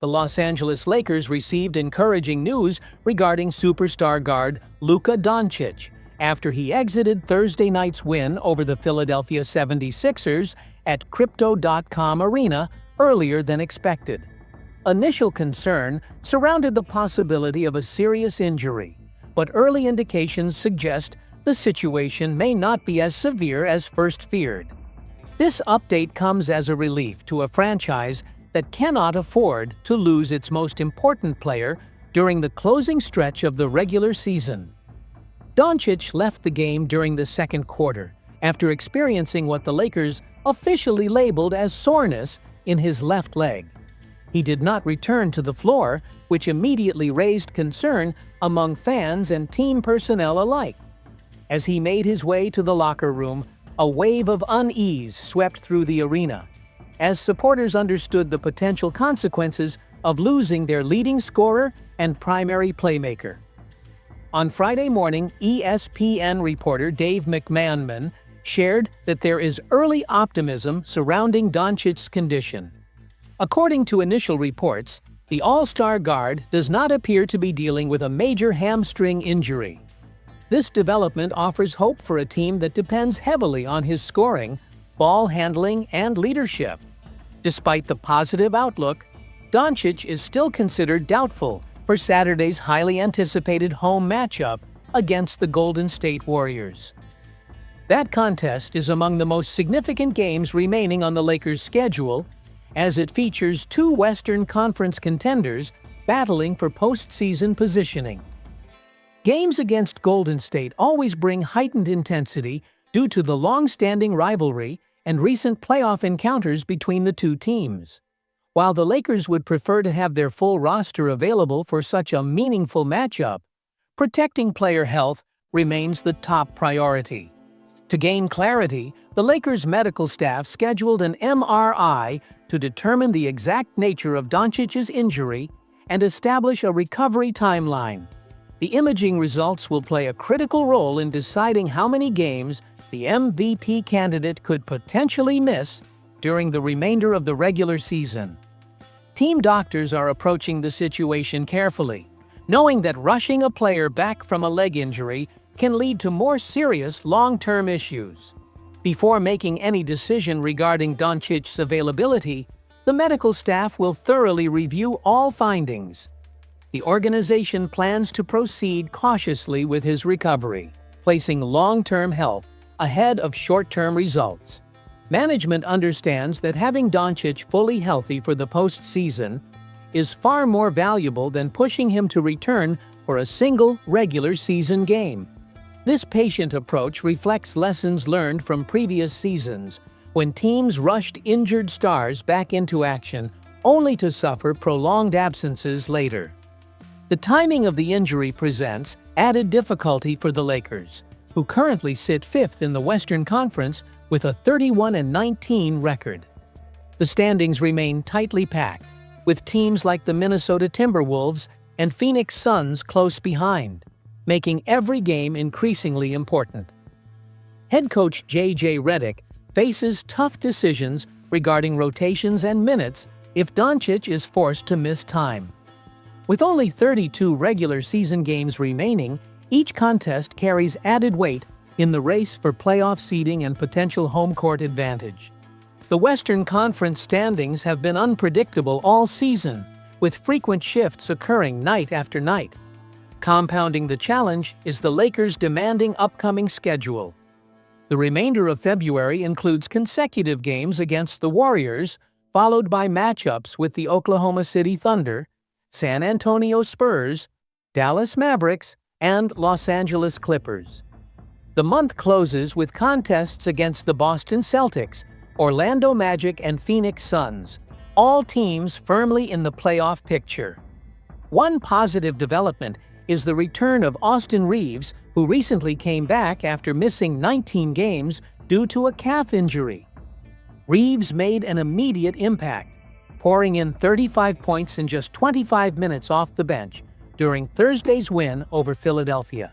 The Los Angeles Lakers received encouraging news regarding superstar guard Luka Doncic after he exited Thursday night's win over the Philadelphia 76ers at Crypto.com Arena earlier than expected. Initial concern surrounded the possibility of a serious injury, but early indications suggest the situation may not be as severe as first feared. This update comes as a relief to a franchise that cannot afford to lose its most important player during the closing stretch of the regular season. Doncic left the game during the second quarter after experiencing what the Lakers officially labeled as soreness in his left leg. He did not return to the floor, which immediately raised concern among fans and team personnel alike. As he made his way to the locker room, a wave of unease swept through the arena, as supporters understood the potential consequences of losing their leading scorer and primary playmaker. On Friday morning, ESPN reporter Dave McMahon shared that there is early optimism surrounding Doncic's condition. According to initial reports, the All-Star guard does not appear to be dealing with a major hamstring injury. This development offers hope for a team that depends heavily on his scoring, ball handling, and leadership. Despite the positive outlook, Doncic is still considered doubtful for Saturday's highly anticipated home matchup against the Golden State Warriors. That contest is among the most significant games remaining on the Lakers' schedule, as it features two Western Conference contenders battling for postseason positioning. Games against Golden State always bring heightened intensity due to the long-standing rivalry and recent playoff encounters between the two teams. While the Lakers would prefer to have their full roster available for such a meaningful matchup, protecting player health remains the top priority. To gain clarity, the Lakers' medical staff scheduled an MRI to determine the exact nature of Doncic's injury and establish a recovery timeline. The imaging results will play a critical role in deciding how many games the MVP candidate could potentially miss during the remainder of the regular season. Team doctors are approaching the situation carefully, knowing that rushing a player back from a leg injury can lead to more serious long-term issues. Before making any decision regarding Doncic's availability, the medical staff will thoroughly review all findings. The organization plans to proceed cautiously with his recovery, placing long-term health ahead of short-term results. Management understands that having Doncic fully healthy for the postseason is far more valuable than pushing him to return for a single regular season game. This patient approach reflects lessons learned from previous seasons, when teams rushed injured stars back into action only to suffer prolonged absences later. The timing of the injury presents added difficulty for the Lakers, who currently sit fifth in the Western Conference with a 31-19 record. The standings remain tightly packed, with teams like the Minnesota Timberwolves and Phoenix Suns close behind, making every game increasingly important. Head coach J.J. Redick faces tough decisions regarding rotations and minutes if Doncic is forced to miss time. With only 32 regular season games remaining, each contest carries added weight in the race for playoff seeding and potential home court advantage. The Western Conference standings have been unpredictable all season, with frequent shifts occurring night after night. Compounding the challenge is the Lakers' demanding upcoming schedule. The remainder of February includes consecutive games against the Warriors, followed by matchups with the Oklahoma City Thunder, San Antonio Spurs, Dallas Mavericks, and Los Angeles Clippers. The month closes with contests against the Boston Celtics, Orlando Magic, and Phoenix Suns, all teams firmly in the playoff picture. One positive development is the return of Austin Reaves, who recently came back after missing 19 games due to a calf injury. Reaves made an immediate impact, pouring in 35 points in just 25 minutes off the bench during Thursday's win over Philadelphia.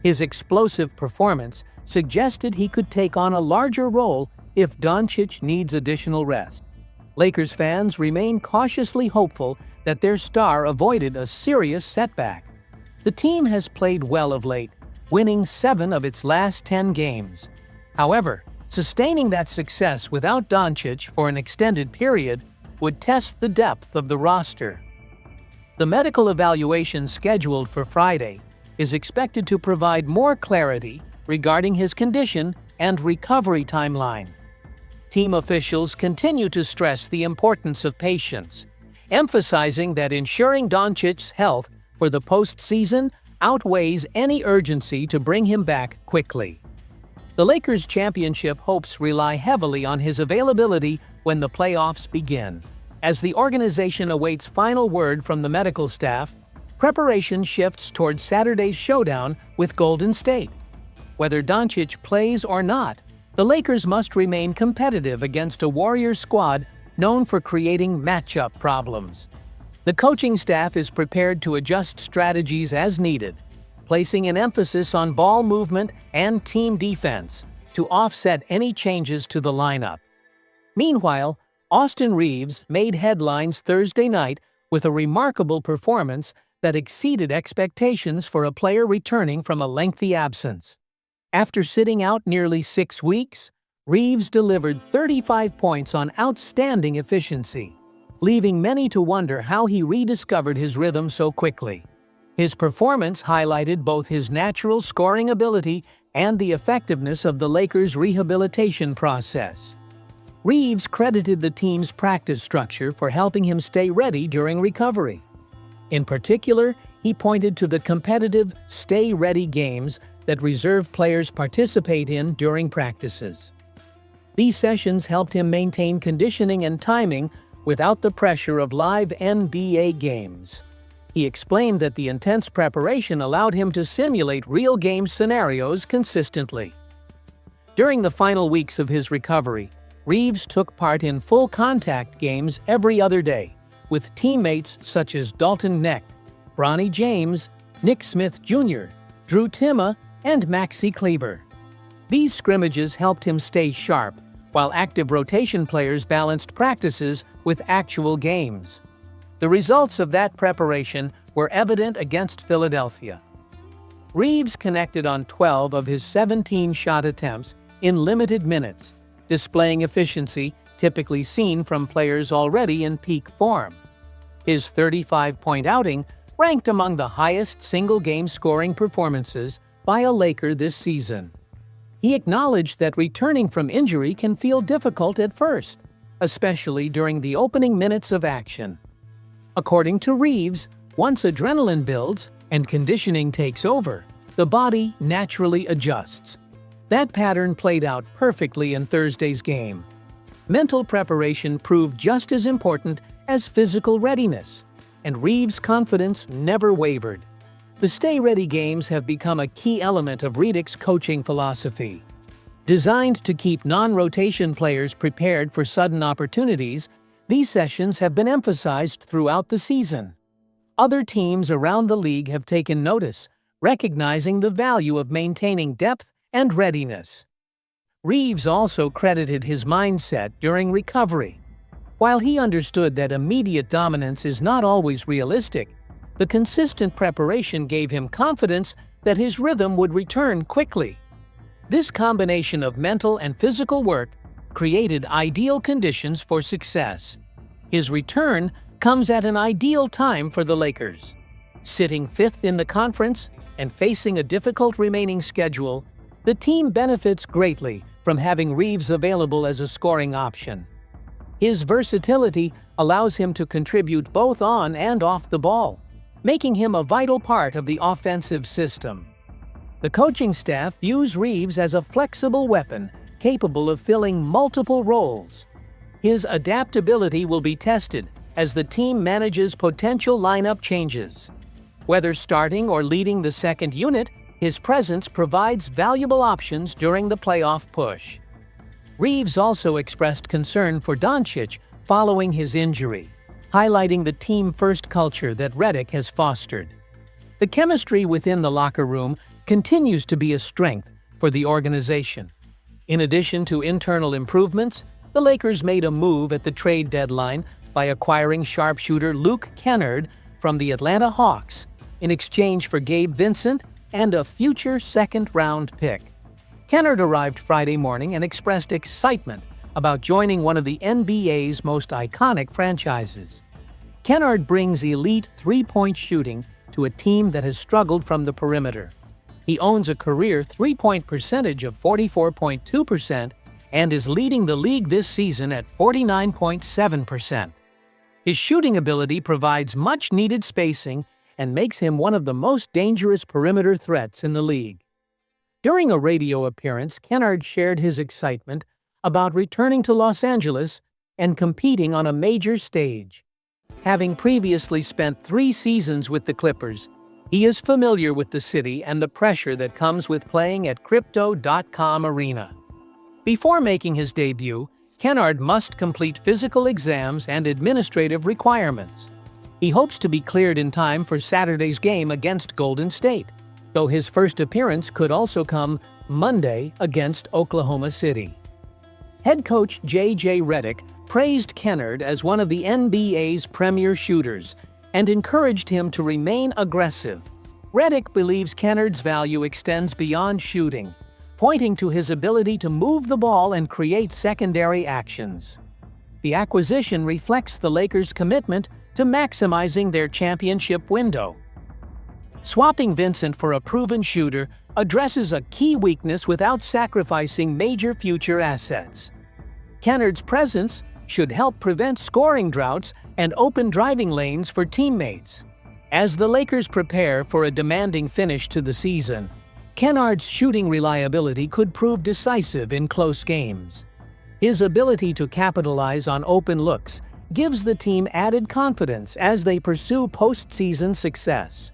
His explosive performance suggested he could take on a larger role if Doncic needs additional rest. Lakers fans remain cautiously hopeful that their star avoided a serious setback. The team has played well of late, winning 7 of its last 10 games. However, sustaining that success without Doncic for an extended period would test the depth of the roster. The medical evaluation scheduled for Friday is expected to provide more clarity regarding his condition and recovery timeline. Team officials continue to stress the importance of patience, emphasizing that ensuring Doncic's health for the postseason outweighs any urgency to bring him back quickly. The Lakers' championship hopes rely heavily on his availability when the playoffs begin. As the organization awaits final word from the medical staff, preparation shifts towards Saturday's showdown with Golden State. Whether Doncic plays or not, the Lakers must remain competitive against a Warriors squad known for creating matchup problems. The coaching staff is prepared to adjust strategies as needed, placing an emphasis on ball movement and team defense to offset any changes to the lineup. Meanwhile, Austin Reaves made headlines Thursday night with a remarkable performance that exceeded expectations for a player returning from a lengthy absence. After sitting out nearly 6 weeks, Reaves delivered 35 points on outstanding efficiency, leaving many to wonder how he rediscovered his rhythm so quickly. His performance highlighted both his natural scoring ability and the effectiveness of the Lakers' rehabilitation process. Reaves credited the team's practice structure for helping him stay ready during recovery. In particular, he pointed to the competitive Stay Ready games that reserve players participate in during practices. These sessions helped him maintain conditioning and timing without the pressure of live NBA games. He explained that the intense preparation allowed him to simulate real game scenarios consistently. During the final weeks of his recovery, Reaves took part in full contact games every other day, with teammates such as Dalton Knecht, Bronny James, Nick Smith Jr., Drew Timme, and Maxi Kleber. These scrimmages helped him stay sharp, while active rotation players balanced practices with actual games. The results of that preparation were evident against Philadelphia. Reaves connected on 12 of his 17 shot attempts in limited minutes, displaying efficiency typically seen from players already in peak form. His 35-point outing ranked among the highest single-game scoring performances by a Laker this season. He acknowledged that returning from injury can feel difficult at first, especially during the opening minutes of action. According to Reaves, once adrenaline builds and conditioning takes over, the body naturally adjusts. That pattern played out perfectly in Thursday's game. Mental preparation proved just as important as physical readiness, and Reaves' confidence never wavered. The Stay Ready games have become a key element of Reddick's coaching philosophy. Designed to keep non-rotation players prepared for sudden opportunities, these sessions have been emphasized throughout the season. Other teams around the league have taken notice, recognizing the value of maintaining depth and readiness. Reaves also credited his mindset during recovery. While he understood that immediate dominance is not always realistic, the consistent preparation gave him confidence that his rhythm would return quickly. This combination of mental and physical work created ideal conditions for success. His return comes at an ideal time for the Lakers. Sitting 5th in the conference and facing a difficult remaining schedule, the team benefits greatly from having Reaves available as a scoring option. His versatility allows him to contribute both on and off the ball, making him a vital part of the offensive system. The coaching staff views Reaves as a flexible weapon capable of filling multiple roles. His adaptability will be tested as the team manages potential lineup changes. Whether starting or leading the second unit, his presence provides valuable options during the playoff push. Reaves also expressed concern for Doncic following his injury, highlighting the team-first culture that Reddick has fostered. The chemistry within the locker room continues to be a strength for the organization. In addition to internal improvements, the Lakers made a move at the trade deadline by acquiring sharpshooter Luka Kennard from the Atlanta Hawks in exchange for Gabe Vincent and a future second-round pick. Kennard arrived Friday morning and expressed excitement about joining one of the NBA's most iconic franchises. Kennard brings elite three-point shooting to a team that has struggled from the perimeter. He owns a career three-point percentage of 44.2% and is leading the league this season at 49.7%. His shooting ability provides much-needed spacing and makes him one of the most dangerous perimeter threats in the league. During a radio appearance, Kennard shared his excitement about returning to Los Angeles and competing on a major stage. Having previously spent 3 seasons with the Clippers, he is familiar with the city and the pressure that comes with playing at Crypto.com Arena. Before making his debut, Kennard must complete physical exams and administrative requirements. He hopes to be cleared in time for Saturday's game against Golden State, though his first appearance could also come Monday against Oklahoma City. Head coach J.J. Redick praised Kennard as one of the NBA's premier shooters and encouraged him to remain aggressive. Redick believes Kennard's value extends beyond shooting, pointing to his ability to move the ball and create secondary actions. The acquisition reflects the Lakers' commitment to maximizing their championship window. Swapping Vincent for a proven shooter addresses a key weakness without sacrificing major future assets. Kennard's presence should help prevent scoring droughts and open driving lanes for teammates. As the Lakers prepare for a demanding finish to the season, Kennard's shooting reliability could prove decisive in close games. His ability to capitalize on open looks gives the team added confidence as they pursue postseason success.